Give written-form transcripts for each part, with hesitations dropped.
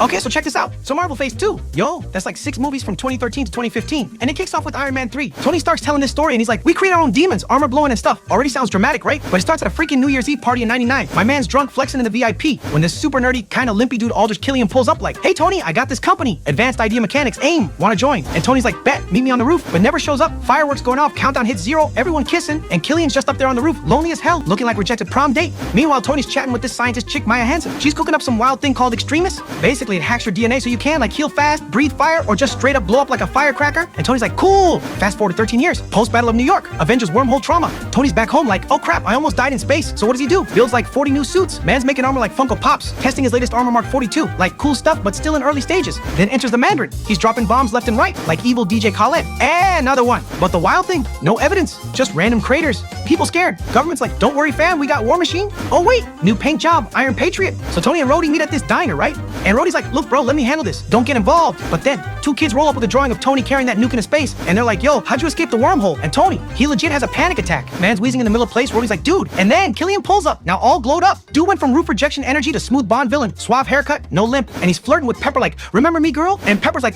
Okay, so check this out. So Marvel Phase 2. Yo, that's like 6 movies from 2013 to 2015. And it kicks off with Iron Man 3. Tony Stark's telling this story and he's like, we create our own demons, armor blowing and stuff. Already sounds dramatic, right? But it starts at a freaking New Year's Eve party in 99. My man's drunk flexing in the VIP when this super nerdy, kind of limpy dude Aldrich Killian pulls up like, hey Tony, I got this company, Advanced Idea Mechanics, AIM, wanna join? And Tony's like, bet, meet me on the roof, but never shows up. Fireworks going off, countdown hits 0, everyone kissing, and Killian's just up there on the roof, lonely as hell, looking like rejected prom date. Meanwhile, Tony's chatting with this scientist chick, Maya Hansen. She's cooking up some wild thing called extremists. Basically, it hacks your DNA so you can like heal fast, breathe fire, or just straight up blow up like a firecracker. And Tony's like, cool. Fast forward to 13 years, post-Battle of New York, Avengers wormhole trauma. Tony's back home like, oh crap, I almost died in space. So what does he do? Builds like 40 new suits. Man's making armor like Funko Pops, testing his latest armor Mark 42, like cool stuff, but still in early stages. Then enters the Mandarin. He's dropping bombs left and right, like evil DJ Khaled. And another one. But the wild thing, no evidence, just random craters. People scared. Government's like, don't worry fam, we got War Machine. Oh wait, new paint job, Iron Patriot. So Tony and Rhodey meet at this diner, right? And Rhodey's like, look bro, let me handle this. Don't get involved. But then, 2 kids roll up with a drawing of Tony carrying that nuke into space, and they're like, yo, how'd you escape the wormhole? And Tony, he legit has a panic attack. Man's wheezing in the middle of place, Rhodey's like, dude. And then Killian pulls up, now all glowed up. Dude went from roof rejection energy to smooth Bond villain, suave haircut, no limp, and he's flirting with Pepper like, remember me girl? And Pepper's like,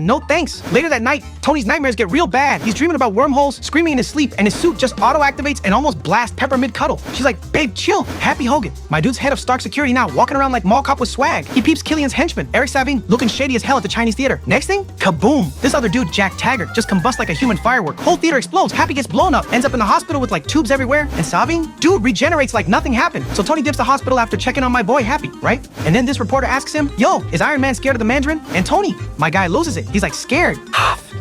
no thanks. Later that night, Tony's nightmares get real bad. He's dreaming about wormholes, screaming in his sleep, and his suit just auto-activates and almost blasts Pepper mid-cuddle. She's like, babe, chill. Happy Hogan. My dude's head of Stark Security now, walking around like mall cop with swag. He peeps Killian's henchman, Eric Savine, looking shady as hell at the Chinese theater. Next thing, kaboom. This other dude, Jack Taggart, just combusts like a human firework. Whole theater explodes. Happy gets blown up, ends up in the hospital with like tubes everywhere. And Savine, dude regenerates like nothing happened. So Tony dips the hospital after checking on my boy Happy, right? And then this reporter asks him, yo, is Iron Man scared of the Mandarin? And Tony, my guy, loses it. He's like, scared.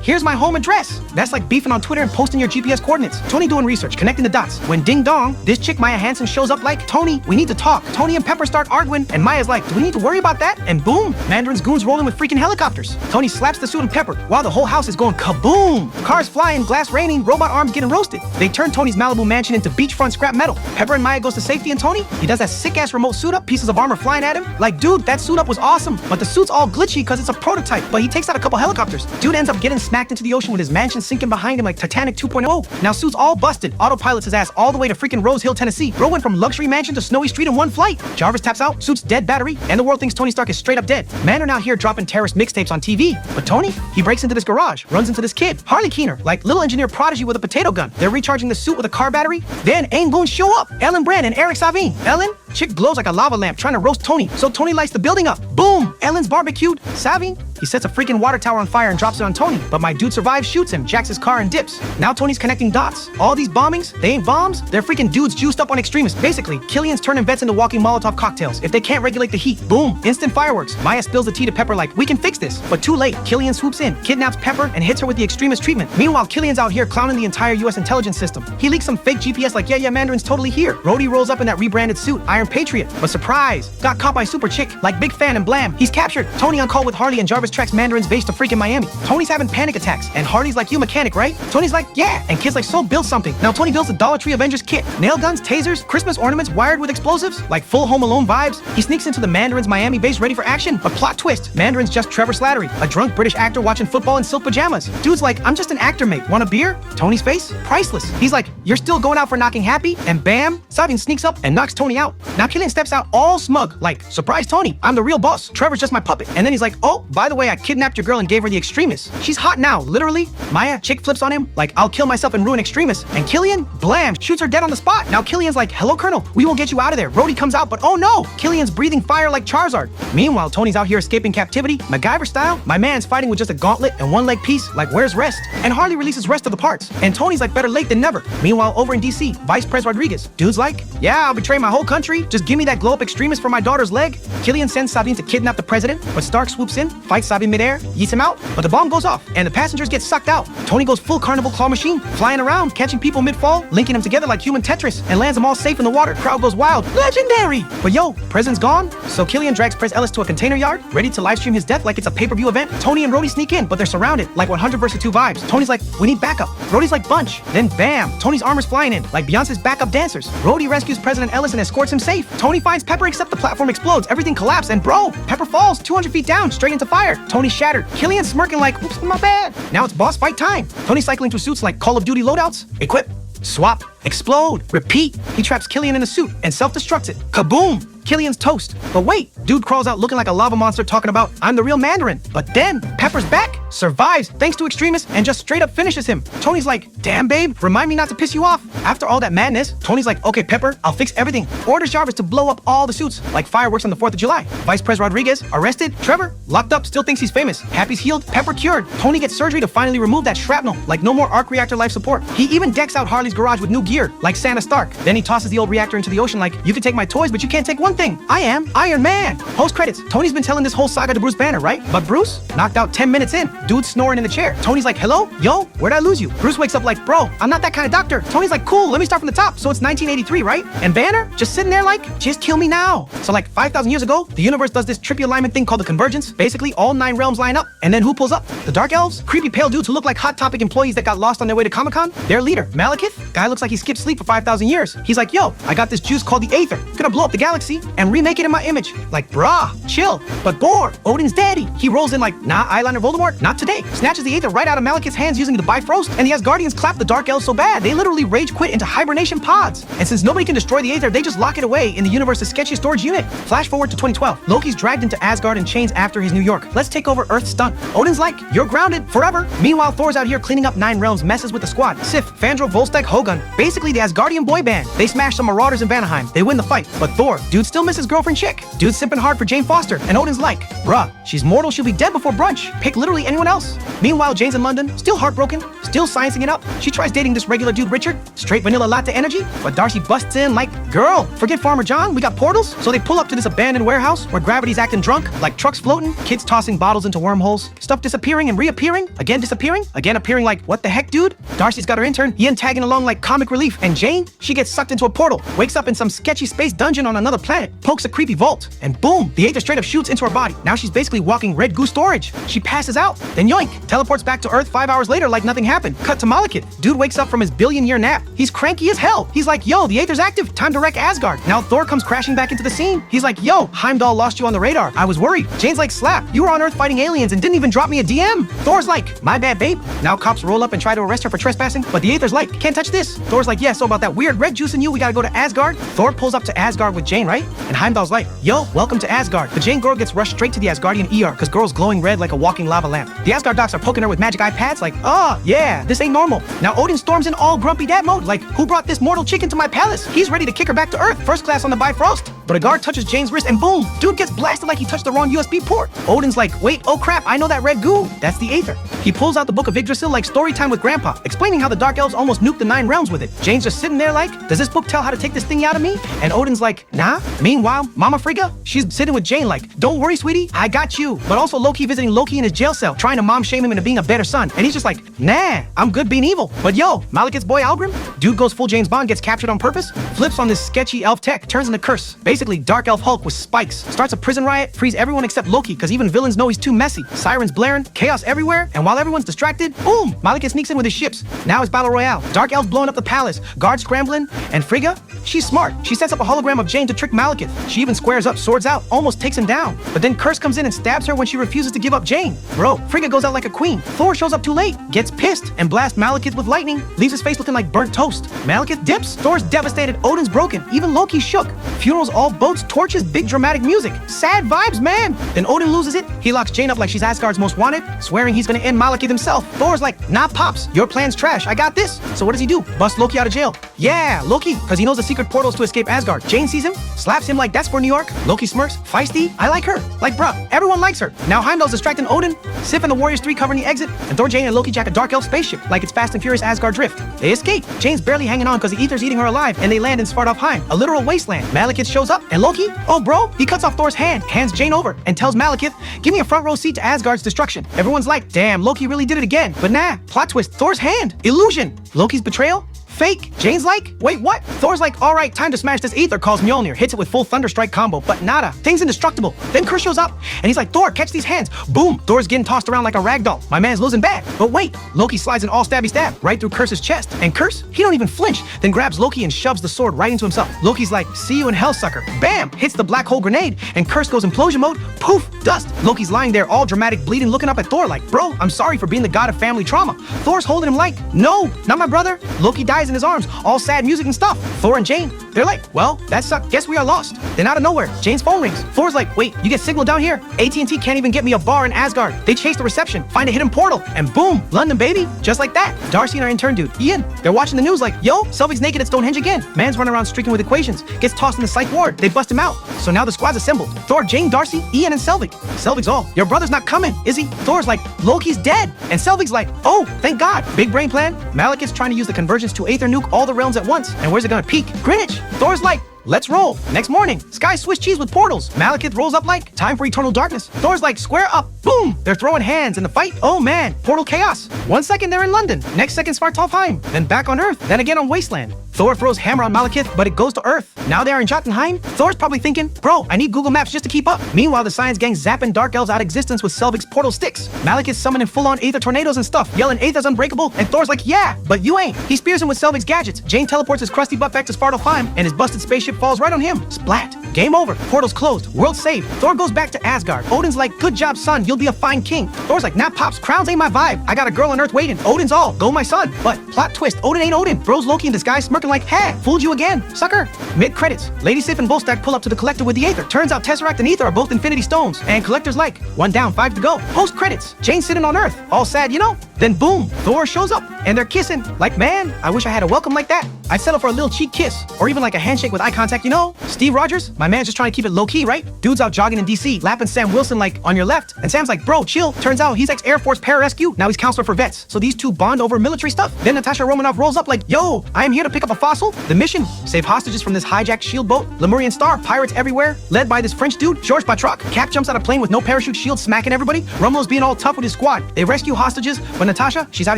Here's my home address. That's like beefing on Twitter and posting your GPS coordinates. Tony doing research, connecting the dots. When ding dong, this chick Maya Hansen shows up like, Tony, we need to talk. Tony and Pepper start arguing, and Maya's like, do we need to worry about that? And boom, Mandarin's goons rolling with freaking helicopters. Tony slaps the suit on Pepper while the whole house is going kaboom. Cars flying, glass raining, robot arms getting roasted. They turn Tony's Malibu mansion into beachfront scrap metal. Pepper and Maya goes to safety, and Tony, he does that sick-ass remote suit up, pieces of armor flying at him. Like, dude, that suit up was awesome, but the suit's all glitchy because it's a prototype, but he takes out a couple helicopters. Dude ends up getting smacked into the ocean with his mansion sinking behind him like Titanic 2.0. Now suit's all busted, autopilots his ass all the way to freaking Rose Hill, Tennessee. Bro went from luxury mansion to snowy street in one flight. Jarvis taps out, suit's dead battery, and the world thinks Tony Stark is straight up dead. Mandarin out here dropping terrorist mixtapes on TV. But Tony, he breaks into this garage, runs into this kid, Harley Keener, like little engineer prodigy with a potato gun. They're recharging the suit with a car battery. Then AIM goons show up, Ellen Brand and Eric Savine. Ellen, chick glows like a lava lamp trying to roast Tony, so Tony lights the building up. Boom, Ellen's barbecued. Savine, he sets a freaking water tower on fire and drops it on Tony, but my dude survives, shoots him, jacks his car and dips. Now Tony's connecting dots. All these bombings, they ain't bombs, they're freaking dudes juiced up on extremists. Basically, Killian's turning vets into walking Molotov cocktails. If they can't regulate the heat, boom, instant fireworks. Maya spills the tea to Pepper like, we can fix this. But too late, Killian swoops in, kidnaps Pepper, and hits her with the extremist treatment. Meanwhile, Killian's out here clowning the entire US intelligence system. He leaks some fake GPS like, yeah, Mandarin's totally here. Rhodey rolls up in that rebranded suit, Iron Patriot. But surprise, got caught by super chick, like Big Fan and Blam. He's captured. Tony on call with Harley and Jarvis tracks Mandarin's base to freaking Miami. Tony's having panic attacks, and Harley's like, you mechanic, right? Tony's like, yeah, and kid's like, so build something. Now Tony builds a Dollar Tree Avengers kit. Nail guns, tasers, Christmas ornaments wired with explosives, like full Home Alone vibes. He sneaks into the Mandarin's Miami base ready for action, but plot twist, Mandarin's just Trevor Slattery, a drunk British actor watching football in silk pajamas. Dude's like, I'm just an actor, mate. Want a beer? Tony's face? Priceless. He's like, you're still going out for knocking Happy? And bam, Savine sneaks up and knocks Tony out. Now Killian steps out all smug, like, surprise Tony, I'm the real boss. Trevor's just my puppet. And then he's like, oh, by the way, I kidnapped your girl and gave her the extremists. She's hot now, literally. Maya, chick flips on him, like, I'll kill myself and ruin extremists. And Killian, blam, shoots her dead on the spot. Now Killian's like, hello, Colonel, we won't get you out of there. Rhodey comes out, but oh no, Killian's breathing fire like Charizard. Meanwhile, Tony's out here escaping captivity, MacGyver style. My man's fighting with just a gauntlet and one leg piece, like, where's rest? And Harley releases rest of the parts. And Tony's like, better late than never. Meanwhile, over in DC, Vice Pres Rodriguez, dude's like, yeah, I'll betray my whole country. Just give me that glow-up extremist for my daughter's leg. Killian sends Savine to kidnap the president, but Stark swoops in, fights Savine midair, yeets him out, but the bomb goes off, and the passengers get sucked out. Tony goes full carnival claw machine, flying around, catching people mid-fall, linking them together like human Tetris, and lands them all safe in the water. Crowd goes wild. Legendary! But yo, President's gone, so Killian drags Prez Ellis to a container yard, ready to livestream his death like it's a pay-per-view event. Tony and Rhodey sneak in, but they're surrounded, like 100 vs. 2 vibes. Tony's like, we need backup. Rhodey's like, bunch. Then bam, Tony's armor's flying in, like Beyonce's backup dancers. Rhodey rescues President Ellis and escorts him safe. Tony finds Pepper except the platform explodes, everything collapses, and bro, Pepper falls 200 feet down, straight into fire. Tony's shattered. Killian smirking like, oops, my bad. Now it's boss fight time. Tony cycling through suits like Call of Duty loadouts. Equip, swap, explode, repeat. He traps Killian in a suit and self-destructs it. Kaboom! Killian's toast. But wait, dude crawls out looking like a lava monster talking about, I'm the real Mandarin. But then, Pepper's back, survives thanks to extremists, and just straight up finishes him. Tony's like, damn babe, remind me not to piss you off. After all that madness, Tony's like, okay Pepper, I'll fix everything. Orders Jarvis to blow up all the suits, like fireworks on the 4th of July. Vice Pres Rodriguez, arrested. Trevor, locked up, still thinks he's famous. Happy's healed, Pepper cured. Tony gets surgery to finally remove that shrapnel, like no more arc reactor life support. He even decks out Harley's garage with new gear, like Santa Stark. Then he tosses the old reactor into the ocean like, you can take my toys, but you can't take one thing. I am Iron Man. Post credits. Tony's been telling this whole saga to Bruce Banner, right? But Bruce, knocked out 10 minutes in. Dude snoring in the chair. Tony's like, hello? Yo, where'd I lose you? Bruce wakes up like, bro, I'm not that kind of doctor. Tony's like, cool, let me start from the top. So it's 1983, right? And Banner just sitting there like, just kill me now. So like 5,000 years ago, the universe does this trippy alignment thing called the convergence. Basically, all 9 realms line up. And then who pulls up? The Dark Elves, creepy pale dudes who look like Hot Topic employees that got lost on their way to Comic-Con. Their leader, Malekith, guy looks like he skipped sleep for 5,000 years. He's like, yo, I got this juice called the Aether. Gonna blow up the galaxy and remake it in my image. Like, brah, chill. But Thor, Odin's daddy, he rolls in like, nah, eyeliner Voldemort, not today. Snatches the Aether right out of Malekith's hands using the Bifrost, and the Asgardians clap the Dark Elves so bad, they literally rage quit into hibernation pods. And since nobody can destroy the Aether, they just lock it away in the universe's sketchiest storage unit. Flash forward to 2012. Loki's dragged into Asgard in chains after his New York. Let's take over Earth's stunt. Odin's like, you're grounded forever. Meanwhile, Thor's out here cleaning up 9 realms, messes with the squad. Sif, Fandral, Volstagg, Hogun. Basically the Asgardian boy band. They smash some marauders in Vanaheim. They win the fight. But Thor, dude still misses girlfriend chick. Dude's simping hard for Jane Foster. And Odin's like, bruh, she's mortal, she'll be dead before brunch. Pick literally anyone else. Meanwhile, Jane's in London, still heartbroken, still sciencing it up. She tries dating this regular dude Richard, straight vanilla latte energy, but Darcy busts in like, girl, forget Farmer John, we got portals. So they pull up to this abandoned warehouse where gravity's acting drunk, like trucks floating, kids tossing bottles into wormholes, stuff disappearing and reappearing, again disappearing, again appearing like, what the heck, dude? Darcy's got her intern, Ian tagging along like comic relief, and Jane, she gets sucked into a portal, wakes up in some sketchy space dungeon on another planet, pokes a creepy vault, and boom, the Aether straight up shoots into her body. Now she's basically walking red goo storage. She passes out, then yoink, teleports back to Earth 5 hours later like nothing happened. Cut to Malekith. Dude wakes up from his billion-year nap. He's cranky as hell. He's like, yo, the Aether's active, time to wreck Asgard. Now Thor comes crashing back into the scene. He's like, yo, Heimdall lost you on the radar. I was worried. Jane's like, slap, you were on Earth fighting aliens and didn't even drop me a DM. Thor's like, my bad, babe. Now cops roll up and try to arrest her for trespassing, but the Aether's like, can't touch this. Thor's like, yeah, so about that weird red juice in you, we gotta go to Asgard. Thor pulls up to Asgard with Jane, right? And Heimdall's like, yo, welcome to Asgard. The Jane girl gets rushed straight to the Asgardian ER, cause girl's glowing red like a walking lava lamp. The Asgard docs are poking her with magic iPads like, oh, yeah, this ain't normal. Now Odin storms in all grumpy dad mode, like, who brought this mortal chicken to my palace? He's ready to kick her back to Earth, first class on the Bifrost. But a guard touches Jane's wrist and boom, dude gets blasted like he touched the wrong USB port. Odin's like, wait, oh crap, I know that red goo. That's the Aether. He pulls out the book of Yggdrasil like story time with Grandpa, explaining how the Dark Elves almost nuked the 9 realms with it. Jane's just sitting there like, does this book tell how to take this thingy out of me? And Odin's like, nah. Meanwhile, Mama Frigga, she's sitting with Jane like, don't worry, sweetie, I got you. But also Loki visiting Loki in his jail cell, trying to mom shame him into being a better son. And he's just like, nah, I'm good being evil. But yo, Malekith's boy Algrim, dude goes full James Bond, gets captured on purpose, flips on this sketchy elf tech, turns into Curse. Basically, Dark Elf Hulk with spikes, starts a prison riot, frees everyone except Loki, cause even villains know he's too messy. Sirens blaring, chaos everywhere, and while everyone's distracted, boom, Malekith sneaks in with his ships. Now it's Battle Royale. Dark Elves blowing up the palace, guards scrambling, and Frigga, she's smart. She sets up a hologram of Jane to trick Malekith. She even squares up, swords out, almost takes him down. But then Curse comes in and stabs her when she refuses to give up Jane. Bro, Frigga goes out like a queen. Thor shows up too late, gets pissed, and blasts Malekith with lightning, leaves his face looking like burnt toast. Malekith dips, Thor's devastated, Odin's broken, even Loki's shook. Funerals, all boats, torches, big dramatic music. Sad vibes, man. Then Odin loses it. He locks Jane up like she's Asgard's most wanted, swearing he's gonna end Malekith himself. Thor's like, nah, pops, your plan's trash, I got this. So what does he do? Bust Loki out of jail. Yeah, Loki, cause he knows the secret portals to escape Asgard. Jane sees him, slaps him like that's for New York. Loki smirks, feisty, I like her. Like bruh, everyone likes her. Now Heimdall's distracting Odin, Sif and the Warriors 3 covering the exit, and Thor, Jane, and Loki jack a Dark Elf spaceship like it's Fast and Furious Asgard Drift. They escape. Jane's barely hanging on cause the Aether's eating her alive, and they land in Svartalfheim, a literal wasteland. Malekith shows up, and Loki, oh bro, he cuts off Thor's hand, hands Jane over, and tells Malekith, give me a front row seat to Asgard's destruction. Everyone's like, damn, Loki really did it again. But nah, plot twist, Thor's hand, illusion. Loki's betrayal? Fake. Jane's like, wait, what? Thor's like, all right, time to smash this Aether, calls Mjolnir, hits it with full Thunderstrike combo, but nada. Thing's indestructible. Then Curse shows up, and he's like, Thor, catch these hands. Boom, Thor's getting tossed around like a rag doll. My man's losing bad. But wait, Loki slides an all stabby stab right through Curse's chest, and Curse, he don't even flinch, then grabs Loki and shoves the sword right into himself. Loki's like, see you in hell, sucker. Bam, hits the black hole grenade, and Curse goes implosion mode, poof, dust. Loki's lying there all dramatic, bleeding, looking up at Thor like, bro, I'm sorry for being the god of family trauma. Thor's holding him like, no, not my brother. Loki dies cries in his arms, all sad music and stuff. Thor and Jane, they're like, well, that sucked. Guess we are lost. Then out of nowhere, Jane's phone rings. Thor's like, wait, you get signal down here? AT&T can't even get me a bar in Asgard. They chase the reception, find a hidden portal, and boom, London, baby. Just like that. Darcy and our intern dude, Ian, they're watching the news like, yo, Selvig's naked at Stonehenge again. Man's running around streaking with equations, gets tossed in the psych ward. They bust him out. So now the squad's assembled. Thor, Jane, Darcy, Ian, and Selvig. Selvig's all, your brother's not coming, is he? Thor's like, Loki's dead. And Selvig's like, oh, thank God. Big brain plan. Malekith's trying to use the convergence to Aether nuke all the realms at once. And where's it gonna peak? Greenwich. Thor's like, let's roll. Next morning, Sky Swiss cheese with portals. Malekith rolls up like, time for eternal darkness. Thor's like, square up. Boom! They're throwing hands in the fight. Oh man, portal chaos. 1 second they're in London. Next second Svartalfheim. Then back on Earth. Then again on Wasteland. Thor throws hammer on Malekith, but it goes to Earth. Now they're in Jotunheim. Thor's probably thinking, bro, I need Google Maps just to keep up. Meanwhile, the science gang's zapping dark elves out of existence with Selvig's portal sticks. Malekith's summoning full-on Aether tornadoes and stuff, yelling Aether's unbreakable, and Thor's like, yeah, but you ain't. He spears him with Selvig's gadgets. Jane teleports his crusty butt back to Svartalfheim, and his busted spaceship falls right on him. Splat. Game over. Portal's closed. World saved. Thor goes back to Asgard. Odin's like, good job, son. You'll be a fine king. Thor's like, nah, pops, crowns ain't my vibe. I got a girl on Earth waiting. Odin's all. Go, my son. But plot twist, Odin ain't Odin. Throws Loki in disguise, smirking like, hey, fooled you again, sucker. Mid-credits. Lady Sif and Volstagg pull up to the Collector with the Aether. Turns out Tesseract and Aether are both Infinity Stones. And Collector's like, 1 down, 5 to go. Post-credits. Jane sitting on Earth. All sad, you know? Then boom, Thor shows up. And they're kissing. Like, man, I wish I had a welcome like that. I'd settle for a little cheek kiss. Or even like a handshake with eye contact, you know? Steve Rogers, my man's just trying to keep it low-key, right? Dude's out jogging in DC, lapping Sam Wilson like, on your left. And Sam's like, bro, chill. Turns out he's ex-Air Force pararescue. Now he's counselor for vets. So these two bond over military stuff. Then Natasha Romanoff rolls up like, yo, I am here to pick up a fossil. The mission, save hostages from this hijacked shield boat. Lemurian star, pirates everywhere. Led by this French dude, Georges Batroc. Cap jumps out of plane with no parachute, shield smacking everybody. Rumlo's being all tough with his squad. They rescue hostages, but Natasha, she's out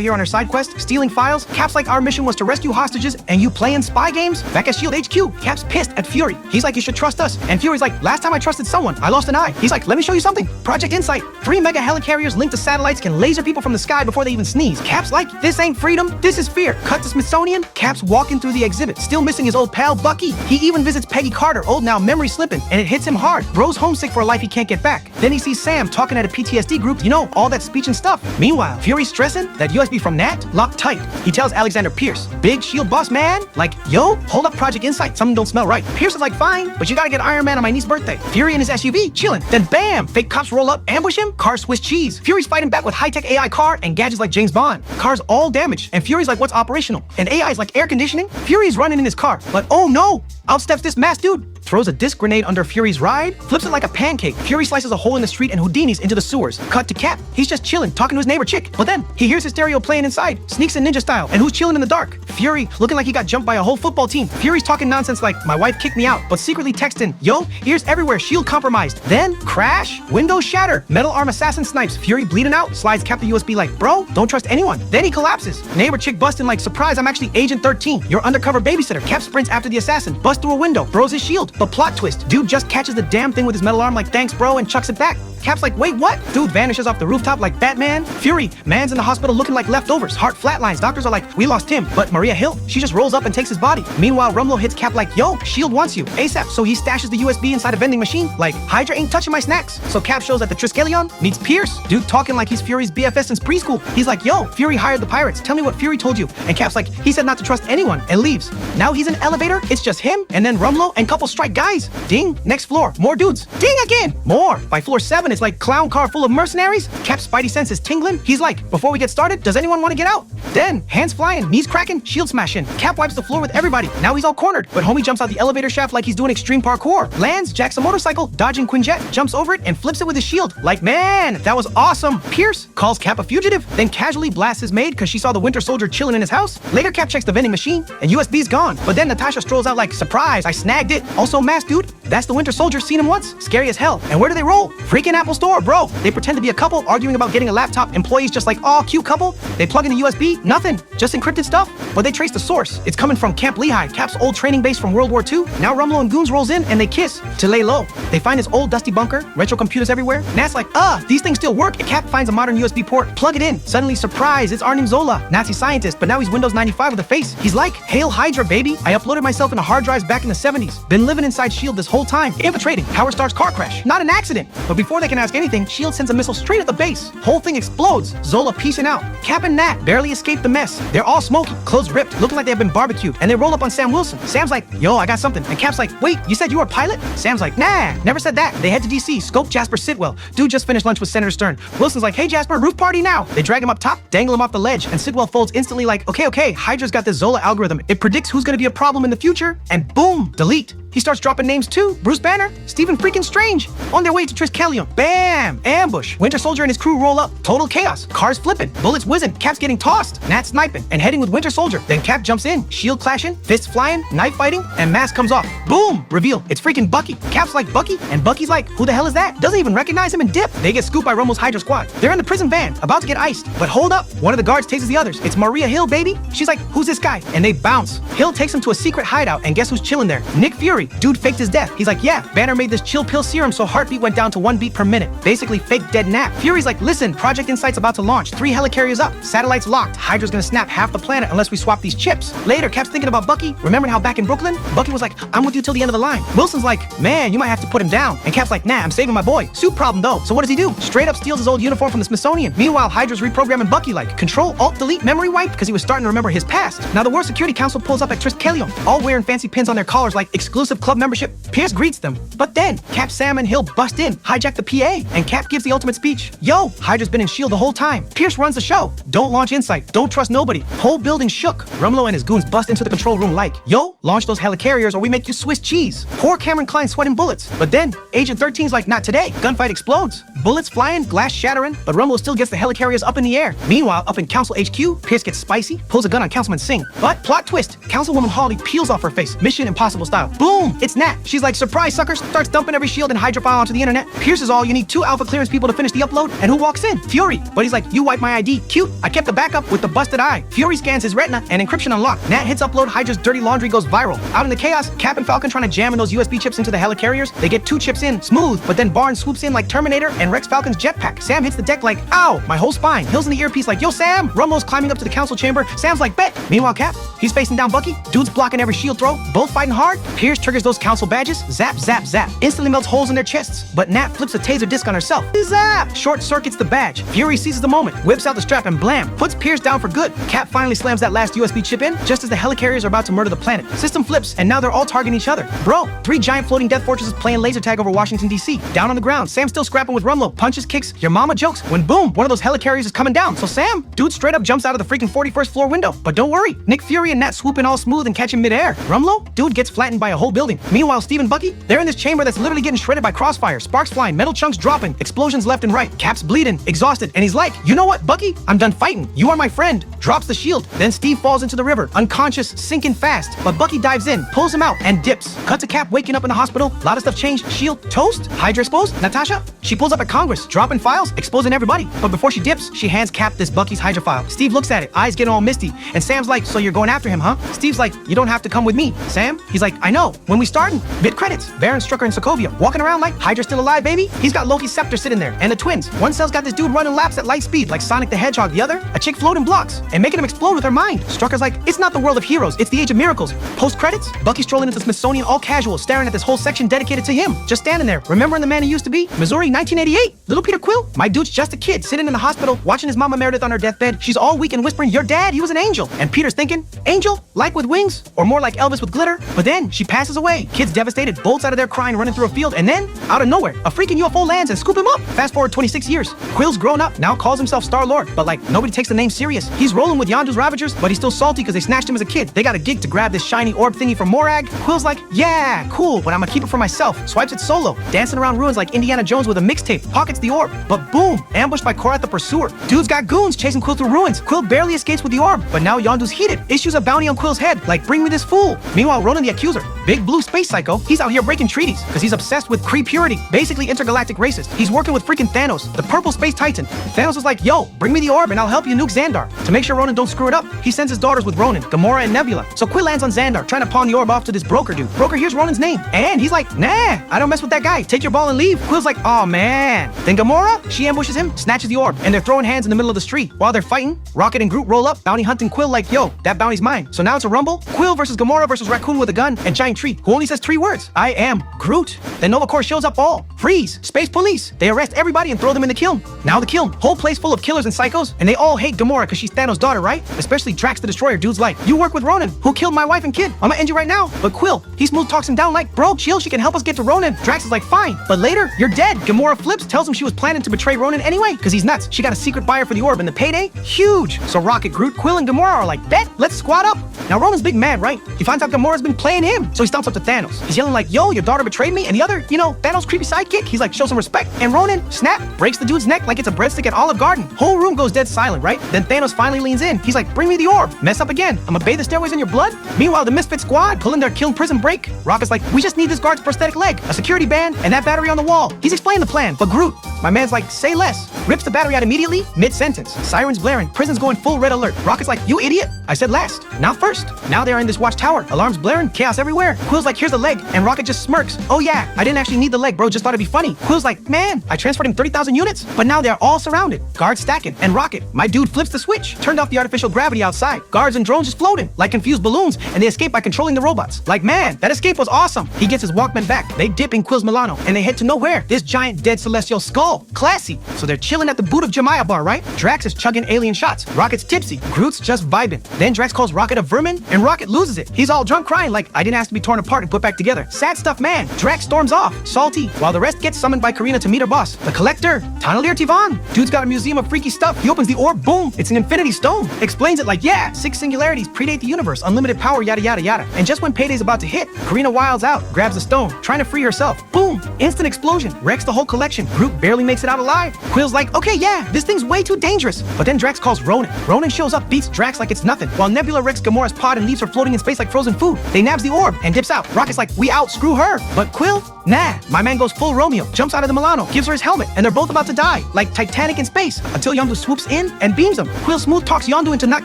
here on her side quest, stealing files. Cap's like, our mission was to rescue hostages, and you playing spy games? Back at Shield HQ, Cap's pissed at Fury. He's like, you should trust us. And Fury's like, last time I trusted someone, I lost an eye. He's like, let me show you something. Project Insight. 3 mega helicarriers linked to satellites can laser people from the sky before they even sneeze. Cap's like, this ain't freedom, this is fear. Cut to Smithsonian. Cap's walking through the exhibit, still missing his old pal Bucky. He even visits Peggy Carter, old now, memory slipping, and it hits him hard. Bro's homesick for a life he can't get back. Then he sees Sam talking at a PTSD group, you know, all that speech and stuff. Meanwhile, Fury's stressing that USB from Nat locked tight. He tells Alexander Pierce, big shield boss man, like, yo, hold up Project Insight, something don't smell right. Pierce is like, fine, but you gotta get Iron Man on my niece's birthday. Fury in his SUV, chilling. Then bam, fake cops roll up, ambush him, car Swiss cheese. Fury's fighting back with high-tech AI car and gadgets like James Bond. Car's all damaged, and Fury's like, what's operational? And AI's like, air conditioning? Fury's running in his car, but oh no, out steps this masked dude. Throws a disc grenade under Fury's ride, flips it like a pancake. Fury slices a hole in the street and Houdini's into the sewers. Cut to Cap. He's just chilling, talking to his neighbor chick. But then, he hears his stereo playing inside, sneaks in ninja style, and who's chilling in the dark? Fury, looking like he got jumped by a whole football team. Fury's talking nonsense like, my wife kicked me out, but secretly texting, yo, ears everywhere, shield compromised. Then, crash, windows shatter, metal arm assassin snipes, Fury bleeding out, slides Cap the USB like, bro, don't trust anyone. Then he collapses. Neighbor chick busting like, surprise, I'm actually Agent 13, your undercover babysitter. Cap sprints after the assassin, busts through a window, throws his shield, but plot twist, dude just catches the damn thing with his metal arm like, thanks bro, and chucks it back. Cap's like, wait, what? Dude vanishes off the rooftop like Batman. Fury, man's in the hospital looking like leftovers. Heart flatlines. Doctors are like, we lost him. But Maria Hill, she just rolls up and takes his body. Meanwhile, Rumlow hits Cap like, yo, S.H.I.E.L.D. wants you. ASAP. So he stashes the USB inside a vending machine. Like, Hydra ain't touching my snacks. So Cap shows that the Triskelion meets Pierce. Dude talking like he's Fury's BFS since preschool. He's like, yo, Fury hired the pirates. Tell me what Fury told you. And Cap's like, he said not to trust anyone, and leaves. Now he's in an elevator. It's just him, and then Rumlow and couple strike guys. Ding. Next floor. More dudes. Ding again. More. By floor 7, it's like clown car full of mercenaries. Cap's spidey sense is tingling. He's like, before we get started, does anyone want to get out? Then, hands flying, knees cracking, shield smashing. Cap wipes the floor with everybody. Now he's all cornered, but homie jumps out the elevator shaft like he's doing extreme parkour. Lands, jacks a motorcycle, dodging Quinjet, jumps over it, and flips it with his shield. Like, man, that was awesome. Pierce calls Cap a fugitive, then casually blasts his maid because she saw the Winter Soldier chilling in his house. Later, Cap checks the vending machine, and USB's gone. But then Natasha strolls out like, surprise, I snagged it. Also, masked dude, that's the Winter Soldier, seen him once. Scary as hell. And where do they roll? Freaking Apple Store, bro. They pretend to be a couple arguing about getting a laptop. Employees just like, oh, cute couple. They plug in the USB, nothing, just encrypted stuff. But they trace the source. It's coming from Camp Lehigh, Cap's old training base from World War II. Now Rumlow and Goons rolls in and they kiss to lay low. They find his old dusty bunker, retro computers everywhere. Nat's like, these things still work. Cap finds a modern USB port, plug it in. Suddenly, surprise, it's Arnim Zola, Nazi scientist, but now he's Windows 95 with a face. He's like, hail Hydra, baby. I uploaded myself into hard drives back in the 70s. Been living inside S.H.I.E.L.D. this whole time, infiltrating Howard Stark's car crash. Not an accident. But before they can ask anything, S.H.I.E.L.D. sends a missile straight at the base. Whole thing explodes. Zola piecing out. Cap and Nat barely escape the mess. They're all smoky, clothes ripped, looking like they've been barbecued, and they roll up on Sam Wilson. Sam's like, yo, I got something. And Cap's like, wait, you said you were a pilot? Sam's like, nah, never said that. They head to DC, scope Jasper Sitwell. Dude just finished lunch with Senator Stern. Wilson's like, hey Jasper, roof party now. They drag him up top, dangle him off the ledge, and Sitwell folds instantly like, okay, Hydra's got this Zola algorithm. It predicts who's gonna be a problem in the future, and boom, delete. He starts dropping names too. Bruce Banner, Stephen freaking Strange. On their way to Triskelion. Bam! Ambush. Winter Soldier and his crew roll up. Total chaos. Cars flipping. Bullets whizzing. Cap's getting tossed. Nat sniping and heading with Winter Soldier. Then Cap jumps in. Shield clashing. Fists flying. Knife fighting. And mask comes off. Boom! Reveal. It's freaking Bucky. Cap's like, Bucky? And Bucky's like, who the hell is that? Doesn't even recognize him and dip. They get scooped by Rummel's Hydra squad. They're in the prison van, about to get iced. But hold up. One of the guards tases the others. It's Maria Hill, baby. She's like, who's this guy? And they bounce. Hill takes him to a secret hideout, and guess who's chilling there? Nick Fury. Dude faked his death. He's like, yeah, Banner made this chill pill serum so heartbeat went down to 1 beat per minute. Basically fake dead nap. Fury's like, listen, Project Insight's about to launch. 3 helicarriers up. Satellites locked. Hydra's gonna snap half the planet unless we swap these chips. Later, Cap's thinking about Bucky. Remembering how back in Brooklyn, Bucky was like, I'm with you till the end of the line. Wilson's like, man, you might have to put him down. And Cap's like, nah, I'm saving my boy. Suit problem though. So what does he do? Straight up steals his old uniform from the Smithsonian. Meanwhile, Hydra's reprogramming Bucky like, Control, Alt, Delete, memory wipe, because he was starting to remember his past. Now the World Security Council pulls up at Triskelion, all wearing fancy pins on their collars like exclusive club membership. Pierce greets them. But then, Cap, Sam, and Hill bust in, hijack the PA, and Cap gives the ultimate speech. Yo, Hydra's been in S.H.I.E.L.D. the whole time. Pierce runs the show. Don't launch Insight. Don't trust nobody. Whole building shook. Rumlow and his goons bust into the control room like, yo, launch those helicarriers or we make you Swiss cheese. Poor Cameron Klein sweating bullets. But then, Agent 13's like, not today. Gunfight explodes. Bullets flying, glass shattering, but Rumlow still gets the helicarriers up in the air. Meanwhile, up in Council HQ, Pierce gets spicy, pulls a gun on Councilman Singh. But, plot twist, Councilwoman Hawley peels off her face, Mission Impossible style. Boom! It's Nat. She's like, surprise suckers, starts dumping every S.H.I.E.L.D. and Hydra file onto the internet. Pierce is all, you need 2 alpha clearance people to finish the upload, and who walks in? Fury. But he's like, you wipe my ID. Cute. I kept the backup with the busted eye. Fury scans his retina and encryption unlocked. Nat hits upload, Hydra's dirty laundry goes viral. Out in the chaos, Cap and Falcon trying to jam in those USB chips into the helicarriers. They get 2 chips in, smooth, but then Barnes swoops in like Terminator and wrecks Falcon's jetpack. Sam hits the deck like, ow, my whole spine. Hill's in the earpiece like, yo Sam. Rumlow's climbing up to the council chamber. Sam's like, bet. Meanwhile, Cap, he's facing down Bucky. Dude's blocking every shield throw. Both fighting hard. Pierce triggers those council badges. Zap, zap, zap. Instantly melts holes in their chests. But Nat flips a taser disc on herself. Zap! Short circuits the badge. Fury seizes the moment, whips out the strap and blam, puts Pierce down for good. Cap finally slams that last USB chip in, just as the helicarriers are about to murder the planet. System flips, and now they're all targeting each other. Bro, 3 giant floating death fortresses playing laser tag over Washington, D.C. Down on the ground, Sam still scrapping with Rumlow, punches, kicks, your mama jokes, when boom, one of those helicarriers is coming down. So Sam, dude straight up jumps out of the freaking 41st floor window. But don't worry, Nick Fury and Nat swoop in all smooth and catch him midair. Rumlow, dude gets flattened by a whole building. Meanwhile, Steve and Bucky, they're in this chamber that's literally getting shredded by crossfire, sparks flying, metal chunks dropping, explosions left and right. Cap's bleeding, exhausted, and he's like, you know what, Bucky? I'm done fighting. You are my friend. Drops the shield. Then Steve falls into the river, unconscious, sinking fast. But Bucky dives in, pulls him out, and dips. Cut to Cap waking up in the hospital. Lot of stuff changed. Shield toast. Hydra exposed. Natasha, she pulls up at Congress, dropping files, exposing everybody. But before she dips, she hands Cap this Bucky's Hydra file. Steve looks at it, eyes getting all misty. And Sam's like, so you're going after him, huh? Steve's like, you don't have to come with me. Sam, he's like, I know. When we started, mid credits, Baron, Strucker, and Sokovia walking around like Hydra's still alive, baby. He's got Loki's scepter sitting there, and the twins. One cell's got this dude running laps at light speed like Sonic the Hedgehog. The other, a chick floating blocks and making him explode with her mind. Strucker's like, it's not the world of heroes, it's the age of miracles. Post credits, Bucky strolling into the Smithsonian all casual, staring at this whole section dedicated to him. Just standing there, remembering the man he used to be. Missouri, 1988. Little Peter Quill. My dude's just a kid sitting in the hospital, watching his mama Meredith on her deathbed. She's all weak and whispering, your dad, he was an angel. And Peter's thinking, angel? Like with wings? Or more like Elvis with glitter? But then she passes away. Kids devastated, bolts out of there crying, running through a field, and then, out of nowhere, a freaking UFO lands and scoop him up. Fast forward 26 years. Quill's grown up, now calls himself Star-Lord, but like, nobody takes the name serious. He's rolling with Yondu's Ravagers, but he's still salty because they snatched him as a kid. They got a gig to grab this shiny orb thingy from Morag. Quill's like, yeah, cool, but I'm gonna keep it for myself. Swipes it solo, dancing around ruins like Indiana Jones with a mixtape, pockets the orb, but boom, ambushed by Korath the Pursuer. Dude's got goons chasing Quill through ruins. Quill barely escapes with the orb, but now Yondu's heated, issues a bounty on Quill's head, like bring me this fool. Meanwhile, Ronan the Accuser, big blue space psycho, he's out here breaking treaties, because he's obsessed with Kree purity, basically intergalactic racist. He's working with freaking Thanos, the purple space titan. Thanos is like, yo, bring me the orb and I'll help you nuke Xandar. To make sure Ronan don't screw it up, he sends his daughters with Ronan, Gamora and Nebula. So Quill lands on Xandar, trying to pawn the orb off to this broker dude. Broker hears Ronan's name, and he's like, nah, I don't mess with that guy. Take your ball and leave. Quill's like, oh man. man. Then Gamora, she ambushes him, snatches the orb, and they're throwing hands in the middle of the street. While they're fighting, Rocket and Groot roll up, bounty hunting Quill like, yo, that bounty's mine. So now it's a rumble. Quill versus Gamora versus Raccoon with a gun and Giant Tree, who only says 3 words. I am Groot. Then Nova Corps shows up all. Freeze. Space police. They arrest everybody and throw them in the kiln. Now the kiln. Whole place full of killers and psychos, and they all hate Gamora because she's Thanos' daughter, right? Especially Drax the Destroyer, dude's like, you work with Ronan, who killed my wife and kid. I'ma end you right now. But Quill, he smooth talks him down like, bro, chill, she can help us get to Ronan. Drax is like, fine. But later, you're dead. Gamora flips, tells him she was planning to betray Ronan anyway, because he's nuts. She got a secret buyer for the orb, and the payday? Huge. So Rocket, Groot, Quill, and Gamora are like, bet, let's squad up. Now Ronan's big mad, right? He finds out Gamora's been playing him. So he stomps up to Thanos. He's yelling like, yo, your daughter betrayed me. And the other, Thanos' creepy sidekick, he's like, show some respect. And Ronan, snap, breaks the dude's neck like it's a breadstick at Olive Garden. Whole room goes dead silent, right? Then Thanos finally leans in. He's like, bring me the orb. Mess up again. I'ma bathe the stairways in your blood. Meanwhile, the Misfit squad pulling their kiln prison break. Rocket's like, we just need this guard's prosthetic leg, a security band, and that battery on the wall. He's explaining the plan, but Groot, my man's like, say less. Rips the battery out immediately, mid-sentence. Sirens blaring, prison's going full red alert. Rocket's like, you idiot. I said last, not first. Now they are in this watchtower. Alarms blaring, chaos everywhere. Quill's like, here's the leg, and Rocket just smirks. Oh yeah, I didn't actually need the leg, bro, just thought it'd be funny. Quill's like, man, I transferred him 30,000 units, but now they're all surrounded. Guards stacking, and Rocket, my dude flips the switch, turned off the artificial gravity outside. Guards and drones just floating, like confused balloons, and they escape by controlling the robots. Like, man, that escape was awesome. He gets his Walkman back. They dip in Quill's Milano, and they head to nowhere. This giant dead celestial skull. Classy. So they're chilling at the boot of Jemiah bar, right? Drax is chugging alien shots. Rocket's tipsy. Groot's just vibing. Then Drax calls Rocket a vermin, and Rocket loses it. He's all drunk crying like, I didn't ask to be torn apart and put back together. Sad stuff, man. Drax storms off, salty, while the rest gets summoned by Karina to meet her boss, the Collector, Tanalier Tivan. Dude's got a museum of freaky stuff. He opens the orb, boom, it's an infinity stone. Explains it like, yeah, 6 singularities predate the universe, unlimited power, yada yada yada. And just when payday's about to hit, Karina wilds out, grabs the stone, trying to free herself. Boom, instant explosion, wrecks the whole collection. Groot barely makes it out alive. Quill's like, okay, yeah, this thing's way too dangerous. But then Drax calls Ronan. Ronan shows up, beats Drax like it's nothing, while Nebula wrecks Gamora's pod and leaves her floating in space like frozen food. They nabs the orb and dips out. Rocket's like, we out, screw her. But Quill, nah, my man goes full Romeo, jumps out of the Milano, gives her his helmet, and they're both about to die, like Titanic in space, until Yondu swoops in and beams him. Quill smooth talks Yondu into not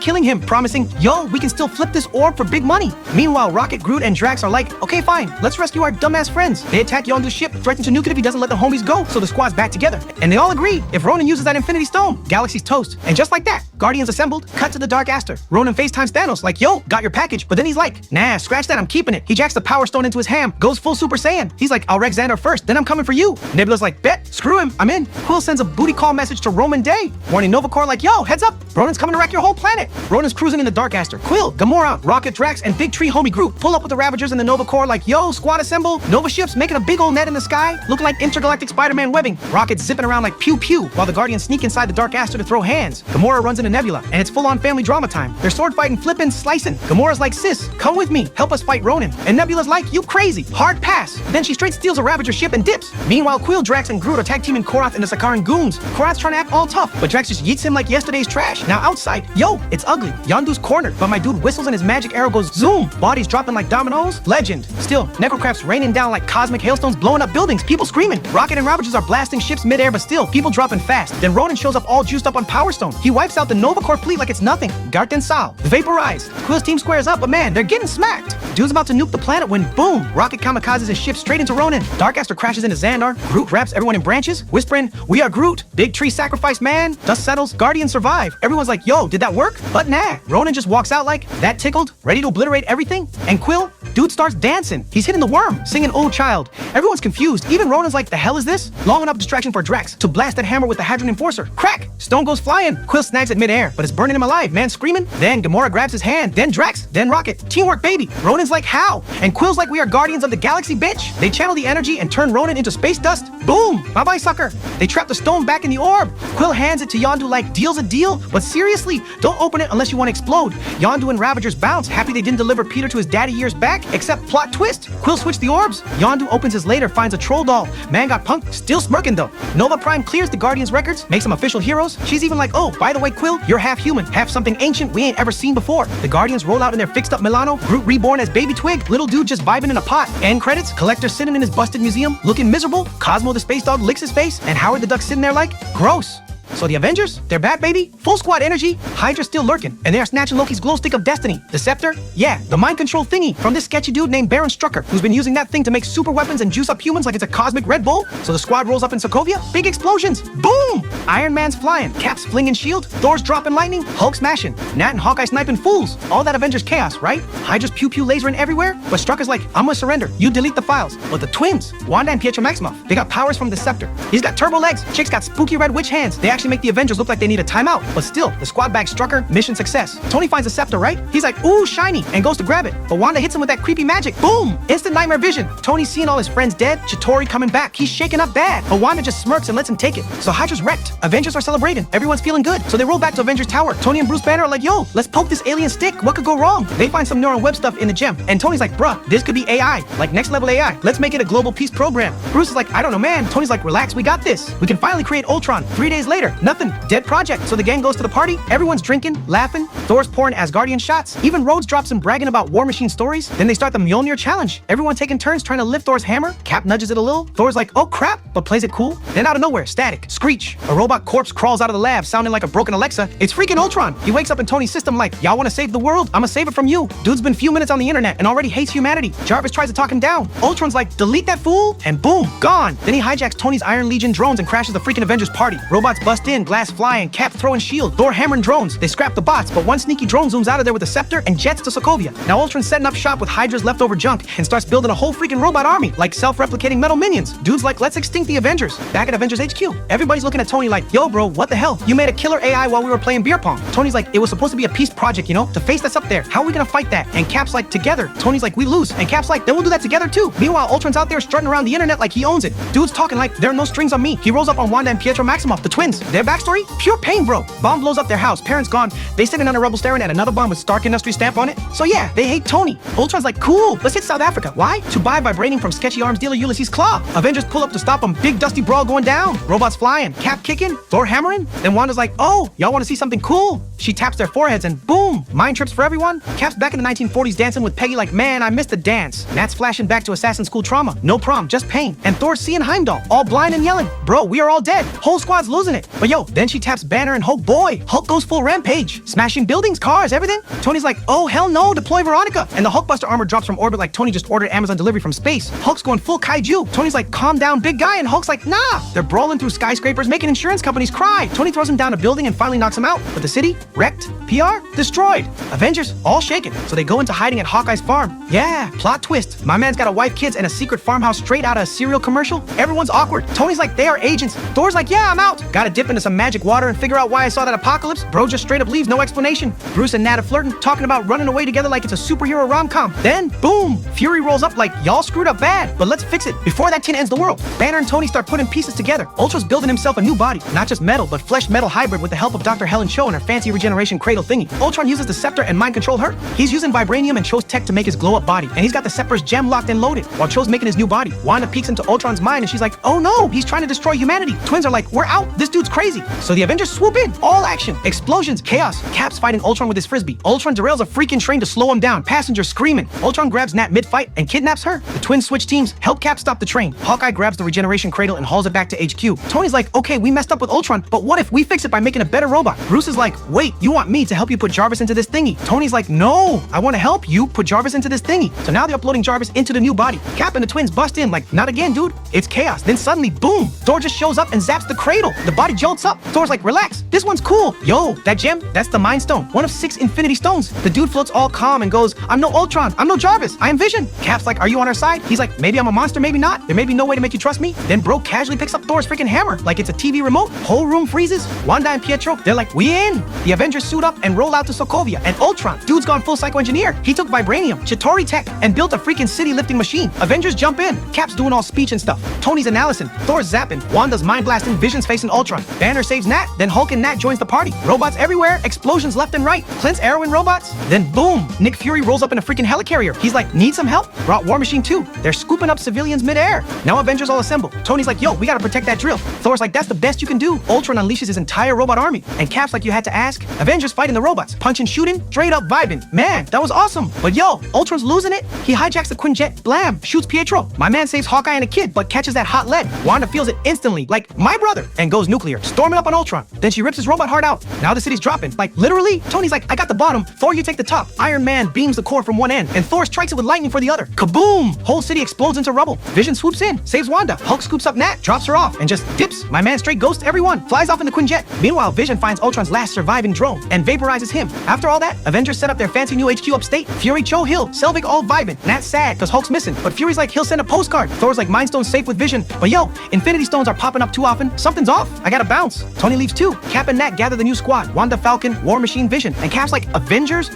killing him, promising, yo, we can still flip this orb for big money. Meanwhile, Rocket, Groot, and Drax are like, okay, fine, let's rescue our dumbass friends. They attack Yondu's ship, threaten to nuke it if he doesn't let the homies go, so the squad's back together. And they all agree, if Ronan uses that Infinity Stone, galaxy's toast. And just like that, Guardians assembled, cut to the Dark Aster. Ronan FaceTimes Thanos like, yo, got your package, but then he's like, nah, scratch that, I'm keeping it. He jacks the Power Stone into his ham, goes full Super Saiyan. He's like, I'll wreck Xandar first, then I'm coming for you. Nebula's like, bet, screw him, I'm in. Quill sends a booty call message to Roman Day, warning Nova Corps like, yo, heads up, Ronan's coming to wreck your whole planet. Ronan's cruising in the Dark Aster. Quill, Gamora, Rocket, Drax, and Big Tree homie Groot pull up with the Ravagers and the Nova Corps like, yo, squad assemble. Nova ships making a big old net in the sky, looking like intergalactic Spider-Man webbing. Rocket's zipping around like pew pew, while the Guardians sneak inside the Dark Aster to throw hands. Gamora runs into Nebula, and it's full-on family drama time. They're sword fighting, flipping, slicing. Gamora's like, sis, come with me, help us fight Ronan. And Nebula's like, you crazy, hard pass. Then she straight steals a Ravager ship and dips. Meanwhile, Quill, Drax, and Groot are tag teaming Korath and the Sakaran goons. Korath's trying to act all tough, but Drax just yeets him like yesterday's trash. Now outside, yo, it's ugly. Yondu's cornered, but my dude whistles and his magic arrow goes zoom. Bodies dropping like dominoes. Legend. Still, Necrocraft's raining down like cosmic hailstones, blowing up buildings, people screaming. Rocket and Ravagers are blasting ships midair, but still, people dropping fast. Then Ronan shows up all juiced up on Power Stone. He wipes out the Nova Corps fleet like it's nothing. Garth and Sal, vaporized. Quill's team squares up, but man, they're getting smacked. Dude's about to nuke the planet when boom, Rocket kamikazes his ship straight into Ronan. Dark Aster crashes into Xandar. Groot wraps everyone in branches, whispering, we are Groot. Big tree sacrifice, man. Dust settles, Guardians survive. Everyone's like, yo, did that work? But nah, Ronan just walks out like, that tickled, ready to obliterate everything. And Quill, dude starts dancing. He's hitting the worm, singing Oh Child. Everyone's confused. Even Ronan's like, the hell is this? Long enough distraction for Drax to blast that hammer with the Hadron Enforcer. Crack! Stone goes flying. Quill snags it midair, but it's burning him alive, man screaming. Then Gamora grabs his hand, then Drax, then Rocket. Teamwork, baby. Ronan's like, how? And Quill's like, we are guardians of the galaxy, bitch. They channel the energy and turn Ronan into space dust. Boom! Bye-bye, sucker. They trap the stone back in the orb. Quill hands it to Yondu like, deal's a deal, but seriously, don't open it unless you want to explode. Yondu and Ravagers bounce, happy they didn't deliver Peter to his daddy years back, except plot twist. Quill switched the orbs. Yondu opens his later, finds a troll doll. Man got punked, still smirking though. Nova Prime clears the Guardians records, makes them official heroes. She's even like, oh, by the way, Quill, you're half human, half something ancient we ain't ever seen before. The Guardians roll out in their fixed up Milano, Groot reborn as Baby Twig, little dude just vibing in a pot. End credits, Collector sitting in his busted museum, looking miserable. Cosmo the space dog licks his face, and Howard the Duck sitting there like, gross. So the Avengers, they're back, baby. Full squad energy. Hydra's still lurking, and they are snatching Loki's glow stick of destiny. The scepter? Yeah, the mind control thingy from this sketchy dude named Baron Strucker, who's been using that thing to make super weapons and juice up humans like it's a cosmic Red Bull. So the squad rolls up in Sokovia. Big explosions. Boom! Iron Man's flying. Cap's flinging shield. Thor's dropping lightning. Hulk smashing. Nat and Hawkeye sniping fools. All that Avengers chaos, right? Hydra's pew-pew lasering everywhere. But Strucker's like, I'm gonna surrender. You delete the files. But the twins, Wanda and Pietro Maximoff, they got powers from the scepter. He's got turbo legs. Chick's got spooky red witch hands. They actually make the Avengers look like they need a timeout. But still, the squad bags Strucker, mission success. Tony finds the scepter, right? He's like, ooh, shiny, and goes to grab it. But Wanda hits him with that creepy magic. Boom! Instant nightmare vision. Tony's seeing all his friends dead. Chitauri coming back. He's shaking up bad. But Wanda just smirks and lets him take it. So Hydra's wrecked. Avengers are celebrating. Everyone's feeling good. So they roll back to Avengers Tower. Tony and Bruce Banner are like, yo, let's poke this alien stick. What could go wrong? They find some neural web stuff in the gem. And Tony's like, bruh, this could be AI. Like next level AI. Let's make it a global peace program. Bruce is like, I don't know, man. Tony's like, relax, we got this. We can finally create Ultron. 3 days later, nothing. Dead project. So the gang goes to the party. Everyone's drinking, laughing. Thor's pouring Asgardian shots. Even Rhodes drops some bragging about War Machine stories. Then they start the Mjolnir challenge. Everyone taking turns trying to lift Thor's hammer. Cap nudges it a little. Thor's like, oh crap, but plays it cool. Then out of nowhere, static, screech. A robot corpse crawls out of the lab, sounding like a broken Alexa. It's freaking Ultron. He wakes up in Tony's system like, y'all wanna save the world? I'ma save it from you. Dude's been few minutes on the internet and already hates humanity. Jarvis tries to talk him down. Ultron's like, delete that fool, and boom, gone. Then he hijacks Tony's Iron Legion drones and crashes the freaking Avengers party. Robots bust in, glass flying, Cap throwing shield, Thor hammering drones. They scrap the bots, but one sneaky drone zooms out of there with a scepter and jets to Sokovia. Now Ultron's setting up shop with Hydra's leftover junk and starts building a whole freaking robot army, like self-replicating metal minions. Dude's like, let's extinct the Avengers. Back at Avengers HQ, everybody's looking at Tony like, yo bro, what the hell? You made a killer AI while we were playing beer pong. Tony's like, it was supposed to be a peace project, you know, to face us up there. How are we gonna fight that? And Cap's like, together. Tony's like, we lose. And Cap's like, then we'll do that together too. Meanwhile, Ultron's out there strutting around the internet like he owns it. Dude's talking like, there are no strings on me. He rolls up on Wanda and Pietro Maximoff, the twins. Their backstory? Pure pain, bro. Bomb blows up their house. Parents gone. They sitting on a rubble staring at another bomb with Stark Industries stamp on it. So yeah, they hate Tony. Ultron's like, cool, let's hit South Africa. Why? To buy vibranium from sketchy arms dealer Ulysses Claw. Avengers pull up to stop him. Big dusty brawl going down. Robots flying. Cap kicking. Thor hammering. Then Wanda's like, oh, y'all want to see something cool? She taps their foreheads and boom, mind trips for everyone. Cap's back in the 1940s dancing with Peggy like, man, I missed the dance. Nat's flashing back to assassin school trauma. No prom, just pain. And Thor's seeing Heimdall, all blind and yelling, bro, we are all dead. Whole squad's losing it. But yo, then she taps Banner and Hulk, boy, Hulk goes full rampage. Smashing buildings, cars, everything. Tony's like, oh, hell no, deploy Veronica. And the Hulkbuster armor drops from orbit like Tony just ordered Amazon delivery from space. Hulk's going full kaiju. Tony's like, calm down, big guy. And Hulk's like, nah. They're brawling through skyscrapers, making insurance companies cry. Tony throws him down a building and finally knocks him out. But the city, wrecked. PR, destroyed. Avengers, all shaken. So they go into hiding at Hawkeye's farm. Yeah, plot twist. My man's got a wife, kids, and a secret farmhouse straight out of a cereal commercial. Everyone's awkward. Tony's like, they are agents. Thor's like, yeah, I'm out. Gotta dip into some magic water and figure out why I saw that apocalypse. Bro just straight up leaves, no explanation. Bruce and Nat are flirting, talking about running away together like it's a superhero rom-com. Then, boom, Fury rolls up like, y'all screwed up bad, but let's fix it before that tin ends the world. Banner and Tony start putting pieces together. Ultra's building himself a new body, not just metal, but flesh metal hybrid with the help of Dr. Helen Cho and her fancy regeneration cradle thingy. Ultron uses the scepter and mind control her. He's using vibranium and Cho's tech to make his glow up body, and he's got the scepter's gem locked and loaded, while Cho's making his new body. Wanda peeks into Ultron's mind and she's like, oh no, he's trying to destroy humanity. Twins are like, we're out, this dude's crazy. So the Avengers swoop in, all action, explosions, chaos. Cap's fighting Ultron with his frisbee. Ultron derails a freaking train to slow him down, passengers screaming. Ultron grabs Nat mid-fight and kidnaps her. The twins switch teams, help Cap stop the train. Hawkeye grabs the regeneration cradle and hauls it back to HQ. Tony's like, okay, we messed up with Ultron, but what if we fix it by making a better robot? Bruce is like, wait, you want me to help you put Jarvis into this thingy? Tony's like, no, I want to help you put Jarvis into this thingy. So now they're uploading Jarvis into the new body. Cap and the twins bust in like, not again, dude. It's chaos. Then suddenly, boom, Thor just shows up and zaps the cradle. The body jolts up. Thor's like, relax, this one's cool. Yo, that gem, that's the Mind Stone, one of 6 Infinity Stones. The dude floats all calm and goes, I'm no Ultron, I'm no Jarvis, I am Vision. Cap's like, are you on our side? He's like, maybe I'm a monster, maybe not. There may be no way to make you trust me. Then bro casually picks up Thor's freaking hammer like it's a TV remote. Whole room freezes. Wanda and Pietro, they're like, we in. The Avengers suit up and roll out to Sokovia. And Ultron, dude's gone full psycho-engineer. He took vibranium, Chitauri tech, and built a freaking city-lifting machine. Avengers jump in. Cap's doing all speech and stuff. Tony's analyzing. Thor's zapping. Wanda's mind blasting. Vision's facing Ultron. Banner saves Nat. Then Hulk and Nat joins the party. Robots everywhere. Explosions left and right. Clint's arrowing robots. Then boom, Nick Fury rolls up in a freaking helicarrier. He's like, need some help? Brought War Machine 2. They're scooping up civilians midair. Now Avengers all assemble. Tony's like, yo, we gotta protect that drill. Thor's like, that's the best you can do. Ultron unleashes his entire robot army. And Cap's like, you had to ask? Avengers fight fighting the robots, punching, shooting, straight up vibing. Man, that was awesome. But yo, Ultron's losing it. He hijacks the Quinjet, blam, shoots Pietro. My man saves Hawkeye and a kid, but catches that hot lead. Wanda feels it instantly, like my brother, and goes nuclear, storming up on Ultron. Then she rips his robot heart out. Now the city's dropping. Like literally, Tony's like, I got the bottom, Thor, you take the top. Iron Man beams the core from one end, and Thor strikes it with lightning for the other. Kaboom! Whole city explodes into rubble. Vision swoops in, saves Wanda. Hulk scoops up Nat, drops her off, and just dips. My man straight ghosts everyone, flies off in the Quinjet. Meanwhile, Vision finds Ultron's last surviving drone and vaporizes him. After all that, Avengers set up their fancy new HQ upstate. Fury, Joe Hill, Selvig all vibing. Nat's sad because Hulk's missing, but Fury's like, he'll send a postcard. Thor's like, Mind Stone's safe with Vision. But yo, Infinity Stones are popping up too often. Something's off. I gotta bounce. Tony leaves too. Cap and Nat gather the new squad. Wanda, Falcon, War Machine, Vision. And Cap's like, Avengers?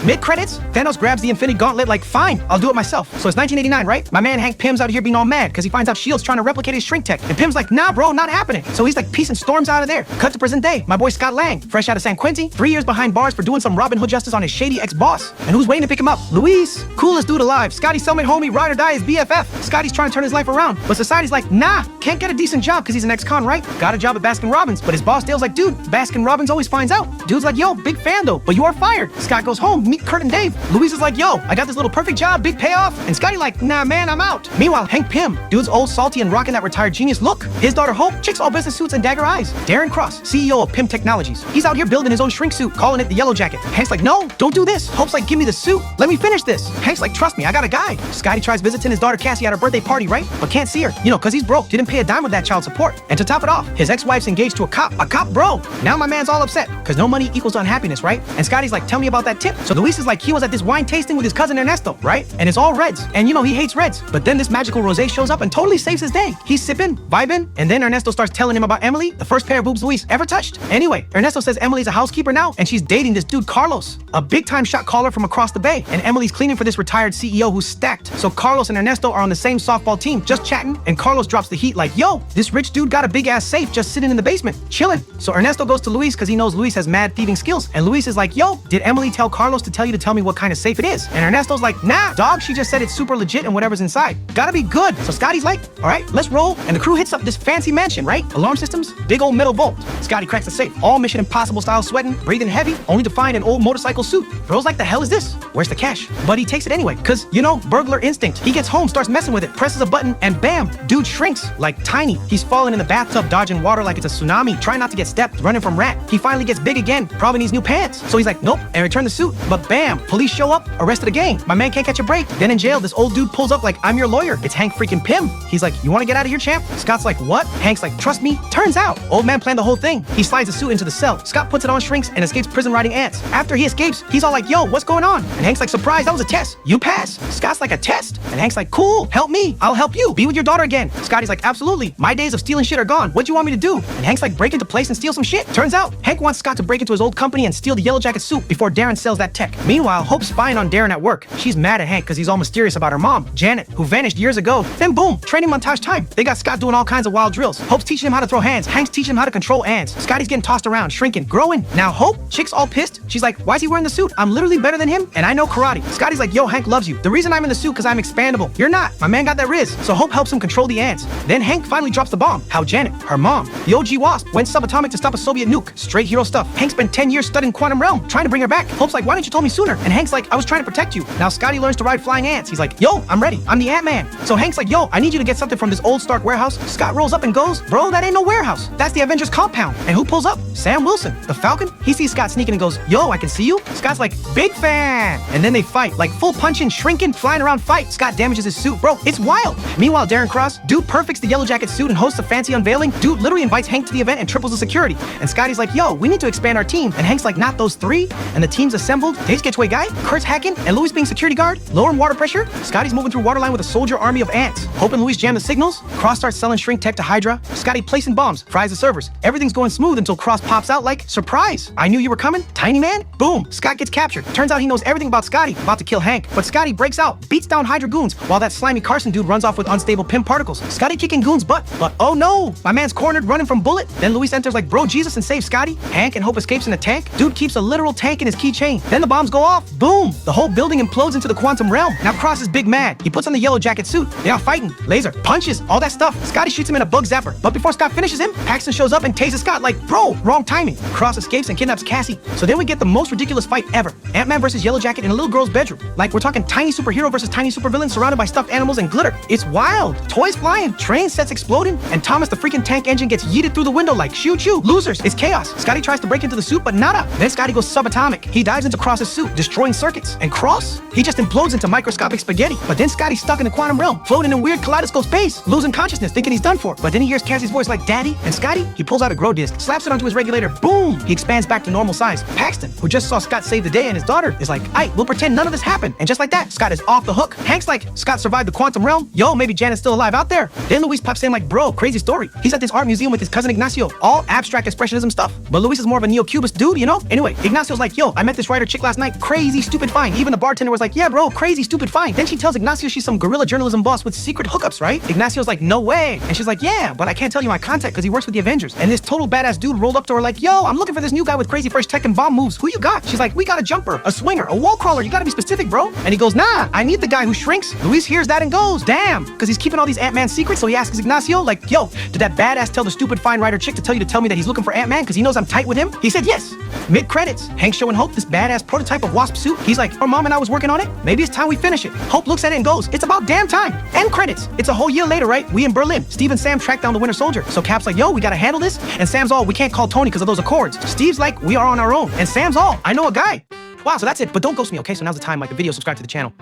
Mid-credits, Thanos grabs the Infinity Gauntlet like, fine, I'll do it myself. So it's 1989, right? My man Hank Pym's out here being all mad because he finds out S.H.I.E.L.'s trying to replicate his shrink tech. And Pym's like, nah, bro, not happening. So he's like, peace and storms out of there. Cut to present day. My boy Scott Lang, fresh out of San Quentin, 3 years behind bars for doing some Robin Hood justice on his shady ex-boss. And who's waiting to pick him up? Luis, coolest dude alive. Scotty's cellmate homie, ride or die is BFF. Scotty's trying to turn his life around, but society's like, nah, can't get a decent job because he's an ex-con, right? Got a job at Baskin Robbins, but his boss Dale's like, dude, Baskin Robbins always finds out. Dude's like, yo, big fan though, but you are fired. Scott goes home, meet Kurt and Dave. Luis is like, yo, I got this little perfect job, big payoff. And Scotty like, nah, man, I'm out. Meanwhile, Hank Pym, dude's old salty and rocking that retired genius look. His daughter Hope, chicks all business suits and dagger eyes. Darren Cross, CEO of Pym Technologies. He's out here building his own shrink suit, calling it the Yellow Jacket. Hank's like, no, don't do this. Hope's like, give me the suit. Let me finish this. Hank's like, trust me, I got a guy. Scotty tries visiting his daughter Cassie at her birthday party, right? But can't see her, cause he's broke. Didn't pay a dime with that child support. And to top it off, his ex-wife's engaged to a cop bro. Now my man's all upset, cause no money equals unhappiness, right? And Scotty's like, tell me about that tip. So Luis is like, he was at this wine tasting with his cousin Ernesto, right? And it's all reds. And he hates reds. But then this magical rosé shows up and totally saves his day. He's sipping, vibing, and then Ernesto starts telling him about Emily, the first pair of boobs Luis ever touched. Anyway, Ernesto says Emily's a housekeeper now, and she's dating this dude Carlos, a big-time shot caller from across the bay. And Emily's cleaning for this retired CEO who's stacked. So Carlos and Ernesto are on the same softball team, just chatting, and Carlos drops the heat like, yo, this rich dude got a big-ass safe just sitting in the basement, chilling. So Ernesto goes to Luis because he knows Luis has mad thieving skills. And Luis is like, yo, did Emily tell Carlos to tell you to tell me what kind of safe it is? And Ernesto's like, nah, dog, she just said it's super legit and whatever's inside. Gotta be good. So Scotty's like, all right, let's roll. And the crew hits up this fancy mansion, right? Alarm systems, big old metal vault. Scotty cracks the safe, all Mission Impossible style sweating, breathing heavy, only to find an old motorcycle suit. Bro's like, the hell is this? Where's the cash? But he takes it anyway, cause burglar instinct. He gets home, starts messing with it, presses a button, and bam, dude shrinks like tiny. He's falling in the bathtub, dodging water like it's a tsunami, trying not to get stepped, running from rat. He finally gets big again, probably needs new pants. So he's like, nope, and return the suit. But bam, police show up, arrested again. My man can't catch a break. Then in jail, this old dude pulls up like, I'm your lawyer. It's Hank freaking Pym. He's like, you wanna get out of here, champ? Scott's like, what? Hank's like, trust me. Turns out, old man planned the whole thing. He slides the suit into the cell. Scott puts it on, shrinks, and escapes prison riding ants. After he escapes, he's all like, yo, what's going on? And Hank's like, surprise, that was a test. You pass. Scott's like, a test? And Hank's like, cool, help me. I'll help you. Be with your daughter again. Scotty's like, absolutely. My days of stealing shit are gone. What do you want me to do? And Hank's like, break into place and steal some shit. Turns out, Hank wants Scott to break into his old company and steal the Yellow Jacket suit before Darren sells that tech. Meanwhile, Hope's spying on Darren at work. She's mad at Hank because he's all mysterious about her mom, Janet, who vanished years ago. Then boom, training montage time. They got Scott doing all kinds of wild drills. Hope's teaching him how to throw hands. Hank's teaching him how to control ants. Scotty's getting tossed around, shrinking, growing. Now Hope, chick's all pissed. She's like, why is he wearing the suit? I'm literally better than him, and I know karate. Scotty's like, yo, Hank loves you. The reason I'm in the suit because I'm expandable. You're not. My man got that riz. So Hope helps him control the ants. Then Hank finally drops the bomb. How Janet, her mom, the OG Wasp, went subatomic to stop a Soviet nuke. Straight hero stuff. Hank spent 10 years studying quantum realm, trying to bring her back. Hope's like, why didn't you tell me sooner? And Hank's like, I was trying to protect you. Now Scotty learns to ride flying ants. He's like, yo, I'm ready. I'm the Ant-Man. So Hank's like, yo, I need you to get something from this old Stark warehouse. Scott rolls up and goes, bro, that ain't no warehouse. That's the Avengers compound. And who pulls up? Sam Wilson, the Falcon. He sees Scott sneaking and goes, yo, I can see you. Scott's like, big fan. And then they fight, like full punching, shrinking, flying around fight. Scott damages his suit, bro. It's wild. Meanwhile, Darren Cross, dude perfects the Yellow Jacket suit and hosts a fancy unveiling. Dude literally invites Hank to the event and triples the security. And Scotty's like, yo, we need to expand our team. And Hank's like, not those three. And the team's assembled. Dave's getaway guy, Kurt's hacking, and Louis being security guard, lowering water pressure. Scotty's moving through waterline with a soldier army of ants. Hope and Louis jam the signals. Cross starts selling shrink tech to Hydra. Scotty placing bombs, fries the servers. Everything's going smooth until Cross pops out like, surprise, I knew you were coming, tiny man. Boom, Scott gets captured. Turns out he knows everything about Scotty, about to kill Hank. But Scotty breaks out, beats down Hydra goons, while that slimy Carson dude runs off with unstable Pym particles. Scotty kicking goons' butt, but oh no, my man's cornered running from bullet. Then Luis enters like bro Jesus and saves Scotty. Hank and Hope escapes in a tank. Dude keeps a literal tank in his keychain. Then the bombs go off. Boom! The whole building implodes into the quantum realm. Now Cross is big mad. He puts on the yellow jacket suit. They are fighting. Laser, punches, all that stuff. Scotty shoots him in a bug zapper. But before Scott finishes him, Paxton shows up and tases Scott like, bro, wrong timing. Cross escapes and kidnaps Cassie. So then we get the most ridiculous fight ever. Ant-Man versus Yellow Jacket in a little girl's bedroom. Like, we're talking tiny superhero versus tiny supervillain surrounded by stuffed animals and glitter. It's wild. Toys flying, train sets exploding, and Thomas the freaking tank engine gets yeeted through the window like, shoo choo. Losers. It's chaos. Scotty tries to break into the suit, but nada. Then Scotty goes subatomic. He dives into Cross's suit, destroying circuits. And Cross? He just implodes into microscopic spaghetti. But then Scotty's stuck in the quantum realm, floating in weird kaleidoscope space, losing consciousness, thinking he's done for. But then he hears Cassie's voice like, Daddy? And Scotty? He pulls out a grow disc, slaps it onto his regulator, boom! He expands back to normal size. Paxton, who just saw Scott save the day and his daughter, is like, aight, we'll pretend none of this happened. And just like that, Scott is off the hook. Hank's like, Scott survived the quantum realm? Yo, maybe Janet's still alive out there. Then Luis pops in like, bro, crazy story. He's at this art museum with his cousin Ignacio, all abstract expressionism stuff. But Luis is more of a neo-cubist dude, you know? Anyway, Ignacio's like, yo, I met this writer chick last night, crazy stupid fine. Even the bartender was like, yeah, bro, crazy stupid fine. Then she tells Ignacio she's some guerrilla journalism boss with secret hookups, right? Ignacio's like, no way. And she's like, yeah, but I can't tell you my contact because he works with the Avengers. And this total badass dude rolled up to her like, yo, I'm looking for this new guy with crazy fresh tech and bomb moves. Who you got? She's like, we got a jumper, a swinger, a wall crawler. You gotta be specific, bro. And he goes, nah, I need the guy who shrinks. Luis hears that and goes, damn, because he's keeping all these Ant-Man secrets. So he asks Ignacio, like, yo, did that badass tell the stupid fine writer chick to tell me that he's looking for Ant-Man because he knows I'm tight with him? He said yes. Mid-credits, Hank showing Hope this badass prototype of Wasp suit. He's like, her mom and I was working on it. Maybe it's time we finish it. Hope looks at it and goes, it's about damn time. End credits. It's a whole year later, right? We in Berlin. Steve and Sam track down the Winter Soldier. So Cap's like, yo, we gotta handle this. And Sam's all, we can't call Tony because of those Accords. Steve's like, we are on our own. And Sam's all, I know a guy. Wow, so that's it. But don't ghost me, okay? So now's the time, like the video, subscribe to the channel.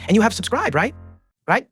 And you have subscribed, right? Right?